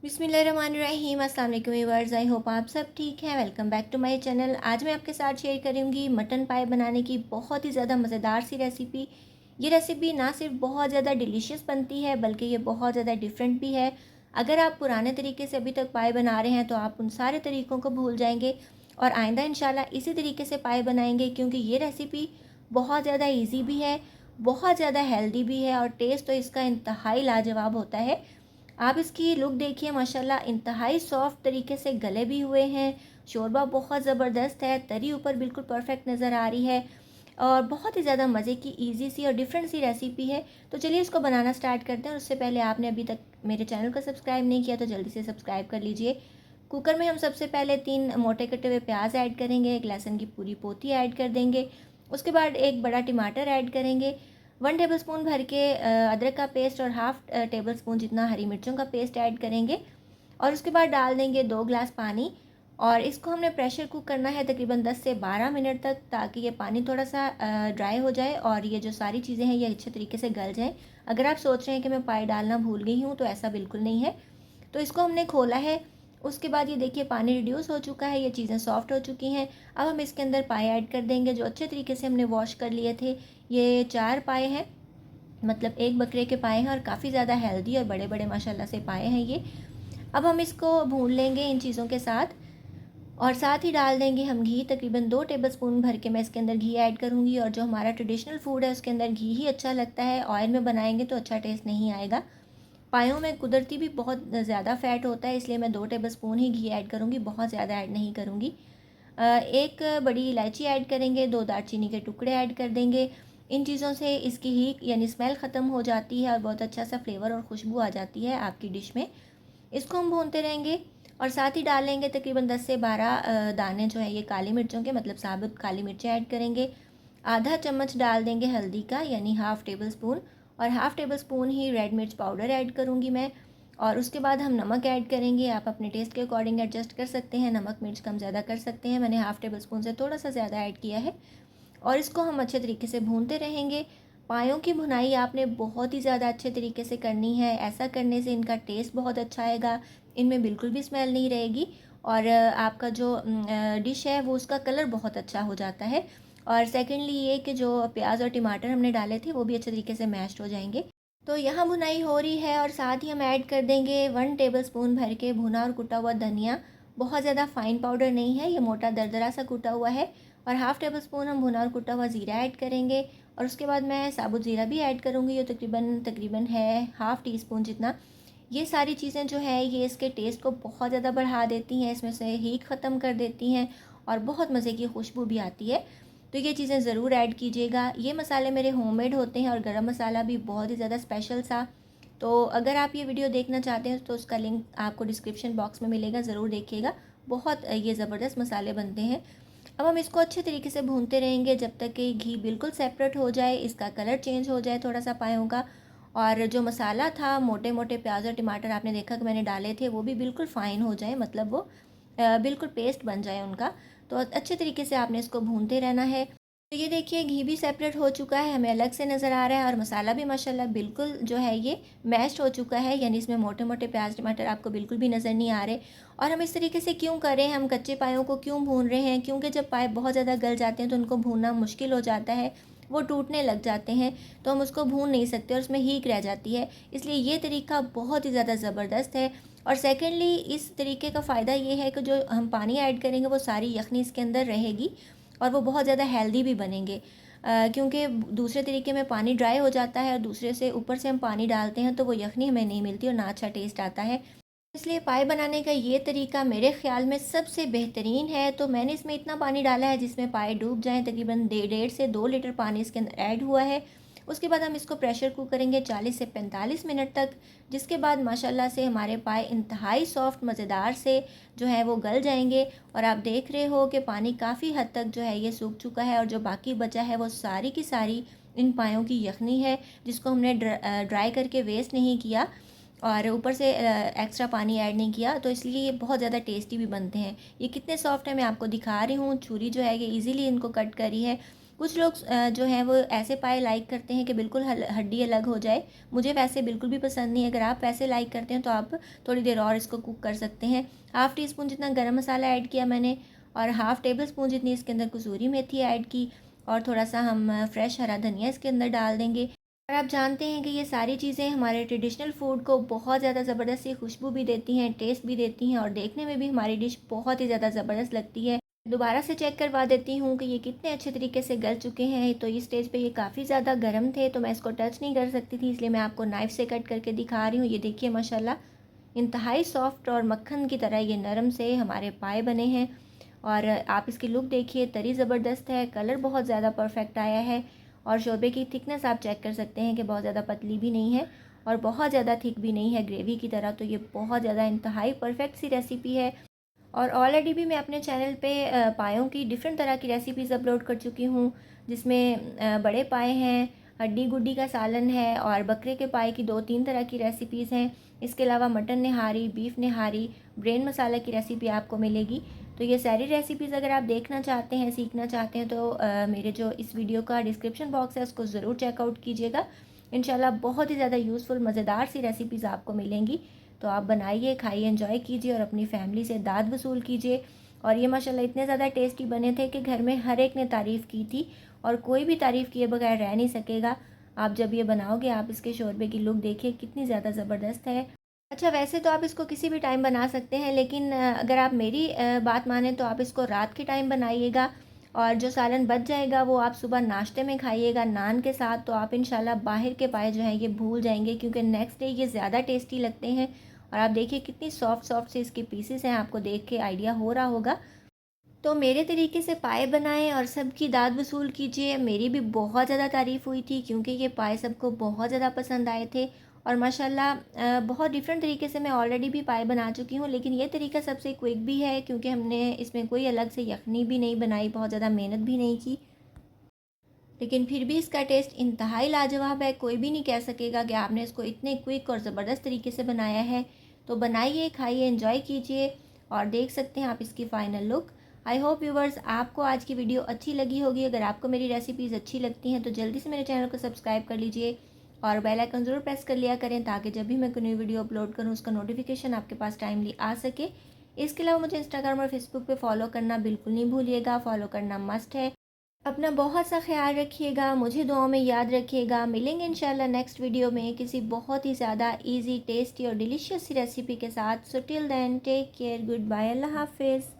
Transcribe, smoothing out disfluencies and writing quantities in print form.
बिस्मिल्लाहिर्रहमानिर्रहीम। अस्सलाम वालेकुम व्यूअर्स, आई होप आप सब ठीक हैं। Welcome back to my channel. आज मैं आपके साथ शेयर करूंगी मटन पाई बनाने की बहुत ही ज़्यादा मज़ेदार सी रेसिपी। ये रेसिपी ना सिर्फ बहुत ज़्यादा डिलीशियस बनती है बल्कि ये बहुत ज़्यादा डिफरेंट भी है। अगर आप पुराने तरीके से अभी तक पाई बना रहे हैं तो आप उन सारे तरीक़ों को भूल जाएंगे और आइंदा इंशाल्लाह इसी तरीके से पाई बनाएंगे, क्योंकि ये रेसिपी बहुत ज़्यादा ईजी भी है, बहुत ज़्यादा हेल्दी भी है और टेस्ट तो इसका इंतहाई लाजवाब होता है। आप इसकी लुक देखिए, माशाल्लाह इंतहाई सॉफ्ट तरीके से गले भी हुए हैं। शोरबा बहुत ज़बरदस्त है, तरी ऊपर बिल्कुल परफेक्ट नज़र आ रही है और बहुत ही ज़्यादा मज़े की इजी सी और डिफरेंट सी रेसिपी है। तो चलिए इसको बनाना स्टार्ट करते हैं। उससे पहले आपने अभी तक मेरे चैनल को सब्सक्राइब नहीं किया तो जल्दी से सब्सक्राइब कर लीजिए। कुकर में हम सबसे पहले 3 मोटे कटे हुए प्याज ऐड करेंगे, एक लहसुन की पूरी पोथी ऐड कर देंगे। उसके बाद एक बड़ा टमाटर ऐड करेंगे, 1 टेबलस्पून भर के अदरक का पेस्ट और हाफ़ टेबलस्पून जितना हरी मिर्चों का पेस्ट ऐड करेंगे और उसके बाद डाल देंगे 2 ग्लास पानी। और इसको हमने प्रेशर कुक करना है तकरीबन 10 से 12 मिनट तक, ताकि ये पानी थोड़ा सा ड्राई हो जाए और ये जो सारी चीज़ें हैं ये अच्छे तरीके से गल जाएँ। अगर आप सोच रहे हैं कि मैं पाई डालना भूल गई हूँ तो ऐसा बिल्कुल नहीं है। तो इसको हमने खोला है, उसके बाद ये देखिए पानी रिड्यूस हो चुका है, ये चीज़ें सॉफ्ट हो चुकी हैं। अब हम इसके अंदर पाए ऐड कर देंगे जो अच्छे तरीके से हमने वॉश कर लिए थे। ये 4 पाए हैं, मतलब एक बकरे के पाए हैं और काफ़ी ज़्यादा हेल्दी और बड़े बड़े माशाल्लाह से पाए हैं ये। अब हम इसको भून लेंगे इन चीज़ों के साथ और साथ ही डाल देंगे हम घी, तकरीबन 2 टेबलस्पून भर के मैं इसके अंदर घी ऐड करूँगी। और जो हमारा ट्रेडिशनल फूड है उसके अंदर घी ही अच्छा लगता है, ऑयल में बनाएंगे तो अच्छा टेस्ट नहीं आएगा। पायों में कुदरती भी बहुत ज़्यादा फ़ैट होता है, इसलिए मैं 2 टेबलस्पून ही घी ऐड करूँगी, बहुत ज़्यादा ऐड नहीं करूँगी। एक बड़ी इलायची ऐड करेंगे, 2 दालचीनी के टुकड़े ऐड कर देंगे। इन चीज़ों से इसकी हीट यानी स्मेल ख़त्म हो जाती है और बहुत अच्छा सा फ्लेवर और खुशबू आ जाती है आपकी डिश में। इसको हम भूनते रहेंगे और साथ ही डालेंगे तकरीबन 10 से 12 दाने जो है ये काली मिर्चों के, मतलब साबुत काली मिर्चें ऐड करेंगे। आधा चम्मच डाल देंगे हल्दी का यानी हाफ़ टेबल स्पून, और हाफ़ टेबल स्पून ही रेड मिर्च पाउडर ऐड करूँगी मैं। और उसके बाद हम नमक ऐड करेंगे, आप अपने टेस्ट के अकॉर्डिंग एडजस्ट कर सकते हैं, नमक मिर्च कम ज़्यादा कर सकते हैं। मैंने हाफ़ टेबल स्पून से थोड़ा सा ज़्यादा ऐड किया है और इसको हम अच्छे तरीके से भूनते रहेंगे। पायों की भुनाई आपने बहुत ही ज़्यादा अच्छे तरीके से करनी है, ऐसा करने से इनका टेस्ट बहुत अच्छा आएगा, इनमें बिल्कुल भी स्मेल नहीं रहेगी और आपका जो डिश है वो उसका कलर बहुत अच्छा हो जाता है। और सेकेंडली ये कि जो प्याज और टमाटर हमने डाले थे वो भी अच्छे तरीके से मैश्ड हो जाएंगे। तो यहाँ भुनाई हो रही है और साथ ही हम ऐड कर देंगे 1 टेबलस्पून भर के भुना और कुटा हुआ धनिया। बहुत ज़्यादा फाइन पाउडर नहीं है, ये मोटा दरदरा सा कुटा हुआ है। और हाफ़ टेबल स्पून हम भुना और कुटा हुआ ज़ीरा ऐड करेंगे और उसके बाद मैं साबुत ज़ीरा भी ऐड करूँगी, ये तकरीबन तकरीबन है हाफ़ टी स्पून जितना। ये सारी चीज़ें जो है ये इसके टेस्ट को बहुत ज़्यादा बढ़ा देती हैं, इसमें से हीट ख़त्म कर देती हैं और बहुत मज़े की खुशबू भी आती है। तो ये चीज़ें ज़रूर ऐड कीजिएगा। ये मसाले मेरे होममेड होते हैं और गरम मसाला भी बहुत ही ज़्यादा स्पेशल सा। तो अगर आप ये वीडियो देखना चाहते हैं तो उसका लिंक आपको डिस्क्रिप्शन बॉक्स में मिलेगा, ज़रूर देखिएगा। बहुत ये ज़बरदस्त मसाले बनते हैं। अब हम इसको अच्छे तरीके से भूनते रहेंगे जब तक कि घी बिल्कुल सेपरेट हो जाए, इसका कलर चेंज हो जाए थोड़ा सा पायों का। और जो मसाला था, मोटे मोटे प्याज और टमाटर आपने देखा कि मैंने डाले थे, वो भी बिल्कुल फ़ाइन हो जाए, मतलब वो बिल्कुल पेस्ट बन जाए उनका। तो अच्छे तरीके से आपने इसको भूनते रहना है। तो ये देखिए घी भी सेपरेट हो चुका है, हमें अलग से नज़र आ रहा है और मसाला भी माशाल्लाह बिल्कुल जो है ये मैश्ड हो चुका है, यानी इसमें मोटे मोटे प्याज टमाटर आपको बिल्कुल भी नज़र नहीं आ रहे। और हम इस तरीके से क्यों कर रहे हैं, हम कच्चे पायों को क्यों भून रहे हैं, क्योंकि जब पाए बहुत ज़्यादा गल जाते हैं तो उनको भूनना मुश्किल हो जाता है, वो टूटने लग जाते हैं, तो हम उसको भून नहीं सकते और उसमें हीक रह जाती है। इसलिए ये तरीका बहुत ही ज़्यादा ज़बरदस्त है। और सेकेंडली इस तरीके का फ़ायदा ये है कि जो हम पानी ऐड करेंगे वो सारी यखनी इसके अंदर रहेगी और वो बहुत ज़्यादा हेल्दी भी बनेंगे। क्योंकि दूसरे तरीके में पानी ड्राई हो जाता है और दूसरे से ऊपर से हम पानी डालते हैं तो वो यखनी हमें नहीं मिलती और ना अच्छा टेस्ट आता है। इसलिए पाए बनाने का ये तरीका मेरे ख़्याल में सबसे बेहतरीन है। तो मैंने इसमें इतना पानी डाला है जिसमें पाए डूब जाएँ, तकरीबन डेढ़ से 2 लीटर पानी इसके अंदर ऐड हुआ है। उसके बाद हम इसको प्रेशर कुक करेंगे 40 से 45 मिनट तक, जिसके बाद माशाल्लाह से हमारे पाए इंतहाई सॉफ्ट मज़ेदार से जो है वो गल जाएंगे। और आप देख रहे हो कि पानी काफ़ी हद तक जो है ये सूख चुका है और जो बाकी बचा है वो सारी की सारी इन पायों की यखनी है, जिसको हमने ड्राई करके वेस्ट नहीं किया और ऊपर से एक्स्ट्रा पानी ऐड नहीं किया, तो इसलिए ये बहुत ज़्यादा टेस्टी भी बनते हैं। ये कितने सॉफ्ट है मैं आपको दिखा रही हूँ, छुरी जो है ये इजीली इनको कट करी है कुछ लोग जो हैं वो ऐसे पाए लाइक करते हैं कि बिल्कुल हड्डी अलग हो जाए। मुझे वैसे बिल्कुल भी पसंद नहीं है। अगर आप वैसे लाइक करते हैं तो आप थोड़ी देर और इसको कुक कर सकते हैं। हाफ़ टी स्पून जितना गरम मसाला ऐड किया मैंने और हाफ़ टेबल स्पून जितनी इसके अंदर कसूरी मेथी ऐड की और थोड़ा सा हम फ्रेश हरा धनिया इसके अंदर डाल देंगे। और आप जानते हैं कि ये सारी चीज़ें हमारे ट्रेडिशनल फूड को बहुत ज़्यादा ज़बरदस्त सी खुशबू भी देती हैं, टेस्ट भी देती हैं और देखने में भी हमारी डिश बहुत ही ज़्यादा ज़बरदस्त लगती है। दोबारा से चेक करवा देती हूँ कि ये कितने अच्छे तरीके से गल चुके हैं। तो इस स्टेज पे ये काफ़ी ज़्यादा गर्म थे तो मैं इसको टच नहीं कर सकती थी, इसलिए मैं आपको नाइफ़ से कट करके दिखा रही हूँ। ये देखिए माशाल्लाह इंतहाई सॉफ्ट और मक्खन की तरह ये नरम से हमारे पाए बने हैं। और आप इसकी लुक देखिए, तरी ज़बरदस्त है, कलर बहुत ज़्यादा परफेक्ट आया है और शोरबे की थिकनेस आप चेक कर सकते हैं कि बहुत ज़्यादा पतली भी नहीं है और बहुत ज़्यादा थिक भी नहीं है ग्रेवी की तरह। तो ये बहुत ज़्यादा इंतहाई परफेक्ट सी रेसिपी है। और ऑलरेडी भी मैं अपने चैनल पे पायों की डिफरेंट तरह की रेसिपीज़ अपलोड कर चुकी हूँ, जिसमें बड़े पाए हैं, हड्डी गुड्डी का सालन है और बकरे के पाए की 2-3 तरह की रेसिपीज़ हैं। इसके अलावा मटन निहारी, बीफ निहारी, ब्रेन मसाला की रेसिपी आपको मिलेगी। तो ये सारी रेसिपीज़ अगर आप देखना चाहते हैं, सीखना चाहते हैं तो मेरे जो इस वीडियो का डिस्क्रिप्शन बॉक्स है उसको ज़रूर चेकआउट कीजिएगा। इंशाल्लाह बहुत ही ज़्यादा यूज़फुल मज़ेदार सी रेसिपीज़ आपको मिलेंगी। तो आप बनाइए, खाइए, एंजॉय कीजिए और अपनी फैमिली से दाद वसूल कीजिए। और ये माशाल्लाह इतने ज़्यादा टेस्टी बने थे कि घर में हर एक ने तारीफ़ की थी और कोई भी तारीफ़ किए बगैर रह नहीं सकेगा। आप जब ये बनाओगे आप इसके शोरबे की लुक देखिए कितनी ज़्यादा ज़बरदस्त है। अच्छा, वैसे तो आप इसको किसी भी टाइम बना सकते हैं, लेकिन अगर आप मेरी बात मानें तो आप इसको रात के टाइम बनाइएगा और जो सालन बच जाएगा वो आप सुबह नाश्ते में खाइएगा नान के साथ। तो आप इंशाल्लाह बाहर के पाए जो हैं ये भूल जाएंगे, क्योंकि नेक्स्ट डे ये ज़्यादा टेस्टी लगते हैं। और आप देखिए कितनी सॉफ्ट सॉफ्ट से इसके पीसेस हैं, आपको देख के आइडिया हो रहा होगा। तो मेरे तरीके से पाए बनाएं और सबकी दाद वसूल कीजिए। मेरी भी बहुत ज़्यादा तारीफ़ हुई थी क्योंकि ये पाए सबको बहुत ज़्यादा पसंद आए थे। और माशाल्लाह बहुत डिफरेंट तरीके से मैं ऑलरेडी भी पाए बना चुकी हूँ, लेकिन ये तरीका सबसे क्विक भी है क्योंकि हमने इसमें कोई अलग से यखनी भी नहीं बनाई, बहुत ज़्यादा मेहनत भी नहीं की। लेकिन फिर भी इसका टेस्ट इंतहाई लाजवाब है। कोई भी नहीं कह सकेगा कि आपने इसको इतने क्विक और ज़बरदस्त तरीके से बनाया है। तो बनाइए, खाइए, एंजॉय कीजिए और देख सकते हैं आप इसकी final look. I hope viewers आपको आज की वीडियो अच्छी लगी होगी। अगर आपको मेरी रेसिपीज़ अच्छी लगती हैं तो जल्दी से मेरे चैनल को सब्सक्राइब कर लीजिए और बेल आइकन ज़रूर प्रेस कर लिया करें, ताकि जब भी मैं कोई नई वीडियो अपलोड करूँ उसका नोटिफिकेशन आपके पास टाइमली आ सके। इसके अलावा मुझे इंस्टाग्राम और फेसबुक पे फॉलो करना बिल्कुल नहीं भूलिएगा, फॉलो करना मस्ट है। अपना बहुत सा ख्याल रखिएगा, मुझे दुआओं में याद रखिएगा। मिलेंगे इंशाल्लाह नेक्स्ट वीडियो में किसी बहुत ही ज़्यादा इजी, टेस्टी और डिलीशियस सी रेसिपी के साथ। So till then take care, good bye, अल्लाह हाफिज़।